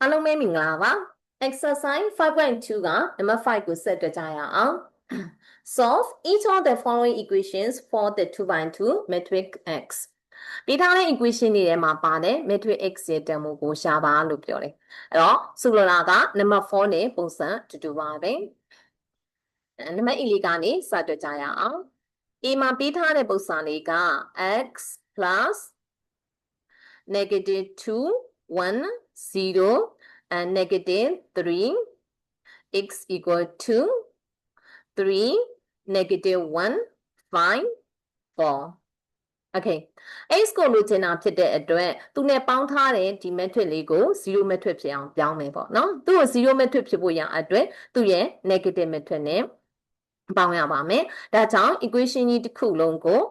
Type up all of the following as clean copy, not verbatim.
အားလုံးပဲမင်္ဂလာပါ exercise 5.2 က number 5ကိုဆက်တွေ့ကြရအောင် solve each of the following equations for the 2x2 matrix x ပေးထားတဲ့ equation တွေထဲမှာပါတယ် matrix x ရဲ့တန်ဖိုးကိုရှာပါလို့ပြောတယ်အဲ့တော့ဆိုလိုတာက number 4နဲ့ပုံစံတူပါပဲနံပါတ် E လေးကနေစတွေ့ကြရအောင် A မှာပေးထားတဲ့ပုံစံလေးက x plus negative 2 1 0 and negative 3 x equal to 3 negative 1 5 4 okay x ကိုလိုချင်တာဖြစ်တဲ့အတွက်သူနဲ့ပေါင်းထားတဲ့ဒီ matrix လေးကို zero matrix ဖြစ်အောင်ပြောင်းမယ်ပေါ့နော်သူ့ကို zero matrix ဖြစ်ဖို့ရအတွက်သူ့ရဲ့ negative matrix နဲ့ပေါင်းရပါမယ်ဒါကြောင့် equation ကြီးတစ်ခုလုံးကို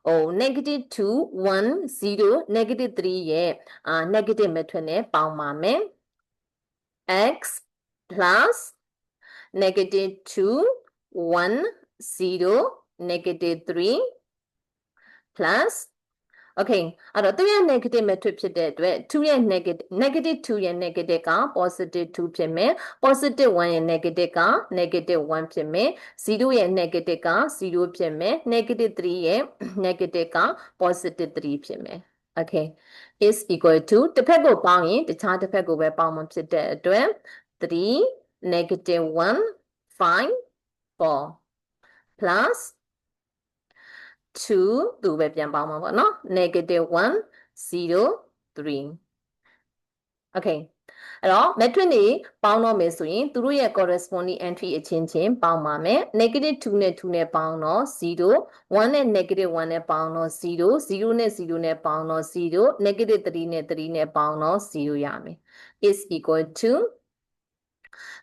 negative 2 1 0 negative 3ရဲ့negative matrix နဲ့ပေါင်းပါမယ်x plus negative 2 1 0 negative 3 plus okay အဲ့တော့သူရဲ့ negative matrix ဖြစ်တဲ့အတွက်2ရဲ့ negative 2ရဲ့ negative က positive 2ဖြစ်မယ် positive 1ရဲ့ negative က negative 1ဖြစ်မယ်0ရဲ့ negative က 0ဖြစ်မယ် negative 3ရဲ့ negative က positive 3ဖြစ်မယ်okay is equal to တစ်ဖက်ကိုပေါင်းရင်တခြားတစ်ဖက်ကိုပဲပေါင်းမှဖြစ်တဲ့အတွက်3 negative 1 5 4 plus 2သူပဲပြန်ပေါင်းမှာပေါ့နော် negative 1 0 3 okay အဲ့တော့ matrix တွေပေါင်းတော့မယ်ဆိုရင်သူတို့ရဲ့ corresponding entry အချင်းချင်းပေါင်းပါမယ် negative 2နဲ့2နဲ့ပေါင်းတော့0 1နဲ့ negative 1နဲ့ပေါင်းတော့0 0နဲ့0နဲ့ပေါင်းတော့0 negative 3နဲ့3နဲ့ပေါင်းတော့0ရမယ် is equal to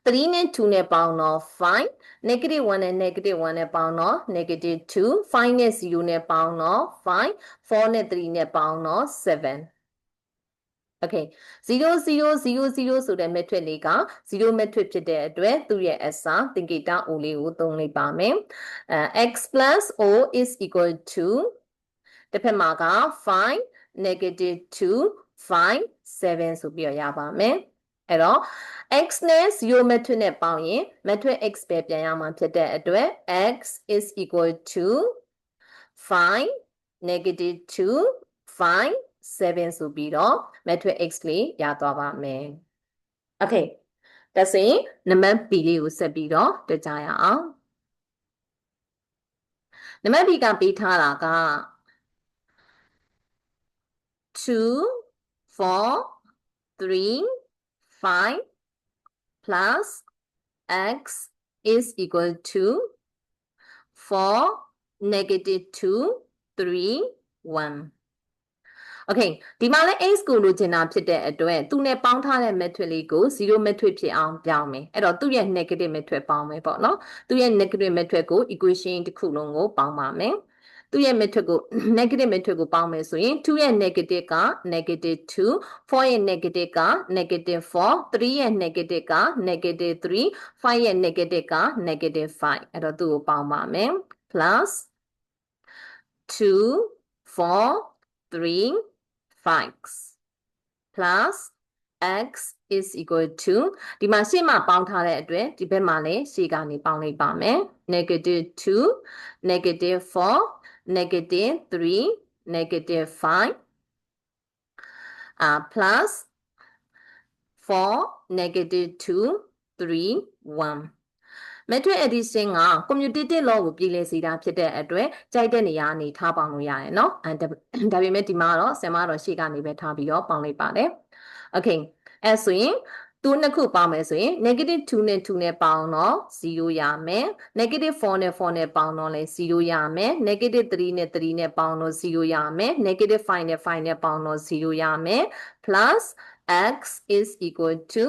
3နဲ့2နဲ့ပေါင်းတော့5 negative 1နဲ့ negative 1နဲ့ပေါင်းတော့ negative 2 5နဲ့0နဲ့ပေါင်းတော့5 4နဲ့3နဲ့ပေါင်းတော့7 okay 0 0 0 0ဆိုတဲ့ matrix လေးက0 matrix ဖြစ်တဲ့အတွက်သူ့ရဲ့ answer သင်္ကေတ O လေးကိုသုံးလိုက်ပါမယ်x plus O is equal to တစ်ဖက်မှာက5 negative 2 5 7ဆိုပြီးတော့ရပါမယ်အဲ့တော့ x နဲ့ 0 matrix နဲ့ပေါင်းရင် matrix x ပဲပြန်ရမှာဖြစ်တဲ့အတွက် x is equal to 5 negative 2 5 7ဆိုပြီးတော့ matrix x လေးရသွားပါမယ် okay ဒါဆိုရင်နံပါတ် B လေးကိုဆက်ပြီးတော့တွေ့ကြရအောင်နံပါတ် B ကပေးထားတာက2 4 3 5 plus x is equal to 4 negative 2 3 1 okay ဒီမှာလဲ x ကိုလိုချင်တာဖြစ်တဲ့အတွက်သူနဲ့ပေါင်းထားတဲ့ matrix လေးကို zero matrix ဖြစ်အောင်ပြောင်းမယ်အဲ့တော့သူ့ရဲ့ negative matrix ပေါင်းမယ်ပေါ့နော်သူ့ရဲ့ negative matrix ကို equation တစ်ခုလုံးကိုပေါင်းပါမယ်သူ့ရဲ့ matrix ကို negative matrix ကိုပေါင်းမယ်ဆိုရင်2ရဲ့ negative က negative 2 4ရဲ့ negative က negative 4 3ရဲ့ negative က negative 3 5ရဲ့ negative က negative 5အဲ့တော့သူ့ကိုပေါင်းပါမယ် plus 2 4 3 5 plus x is equal to ဒီမှာရှေ့မှာပေါင်းထားတဲ့အတွက်ဒီဘက်မှာလည်းရှေ့ကနေပေါင်းလိုက်ပါမယ် negative 2 negative 4 negative 3 negative 5 plus 4 negative 2 3 1 matrix addition က commutative law ကိုပြည်လည်စေတာဖြစ်တဲ့အတွက်ကြိုက်တဲ့နေရာကနေထားပေါင်းလို့ရတယ်เนาะဒါပေမဲ့ဒီမှာတော့ဆင်မတော့ရှေ့ကနေပဲထားပြီးတော့ပေါင်းလိုက်ပါတယ် okay အဲ့ဆိုရင်သူနှစ်ခုပေါင်းမယ်ဆိုရင် negative 2နဲ့2နဲ့ပေါင်းတော့0ရမယ် negative 4နဲ့4နဲ့ပေါင်းတော့လည်း0ရမယ် negative 3နဲ့3နဲ့ပေါင်းတော့0ရမယ် negative 5နဲ့5နဲ့ပေါင်းတော့0ရမယ် plus x is equal to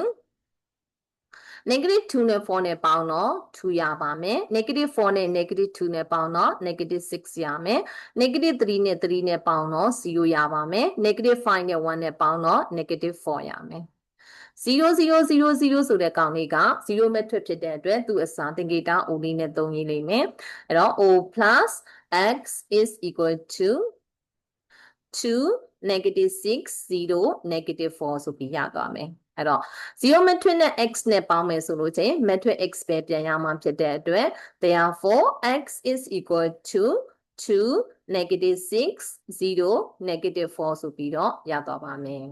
negative 2နဲ့4နဲ့ပေါင်းတော့2ရပါမယ် negative 4နဲ့ negative 2နဲ့ပေါင်းတော့ negative 6ရမယ် negative 3နဲ့3နဲ့ပေါင်းတော့0ရပါမယ် negative 5နဲ့1နဲ့ပေါင်းတော့ negative 4ရမယ်0 0 0 0ဆိုတဲ့ကောင်လေးက0 matrix ဖြစ်တဲ့အတွက်သူ့အစားသင်္ကေတ O လေးနဲ့သုံးရေးလိမ့်မယ်အဲ့တော့ O plus x is equal to 2 negative 6 0 negative 4ဆိုပြီးရသွားမယ် အဲ့တော့ zero matrix နဲ့ x နဲ့ပေါင်းမယ်ဆိုလို့ချင်း matrix x ပဲပြန်ရမှာဖြစ်တဲ့အတွက် therefore x is equal to 2 negative 6 0 negative 4ဆိုပြီးတော့ရသွားပါမယ်